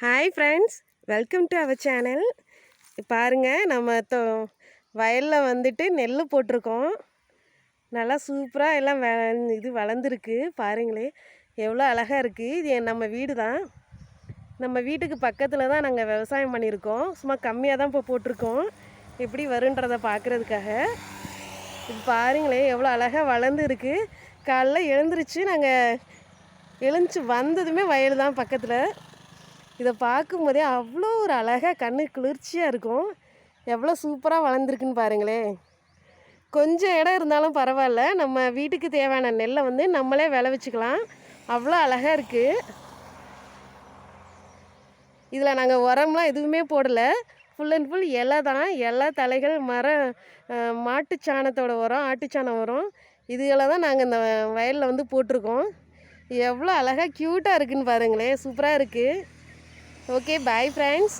Hi friends, welcome to our channel. பாருங்கள், நம்ம வயலில் வந்துட்டு நெல் போட்டிருக்கோம். நல்லா சூப்பராக எல்லாம் வளர்ந்துருக்கு. பாருங்களே எவ்வளோ அழகாக இருக்குது. இது நம்ம வீடு தான். நம்ம வீட்டுக்கு பக்கத்தில் தான் நாங்கள் விவசாயம் பண்ணியிருக்கோம். சும்மா கம்மியாக தான் இப்போ போட்டிருக்கோம். எப்படி வருன்றதை பார்க்குறதுக்காக. இது பாருங்களே எவ்வளோ அழகாக வளர்ந்துருக்கு. காலைல எழுந்திரிச்சு நாங்கள் எழுந்துச்சி வந்ததுமே வயல் தான் பக்கத்தில். இதை பார்க்கும்போதே அவ்வளோ ஒரு அழகாக கண்ணு குளிர்ச்சியாக இருக்கும். எவ்வளோ சூப்பராக வளர்ந்துருக்குன்னு பாருங்களேன். கொஞ்சம் இடம் இருந்தாலும் பரவாயில்ல, நம்ம வீட்டுக்கு தேவையான நெல்லை வந்து நம்மளே விளைவிச்சிக்கலாம். அவ்வளோ அழகாக இருக்குது. இதில் நாங்கள் உரம்லாம் எதுவுமே போடலை. ஃபுல் அண்ட் ஃபுல் இலை தான். இலை, தலைகள், மரம், மாட்டுச்சாணத்தோட உரம், ஆட்டுச்சாணம் உரம், இதுகளை தான் நாங்கள் இந்த வயலில் வந்து போட்டிருக்கோம். எவ்வளோ அழகாக க்யூட்டாக இருக்குதுன்னு பாருங்களேன். சூப்பராக இருக்குது. Okay, bye friends.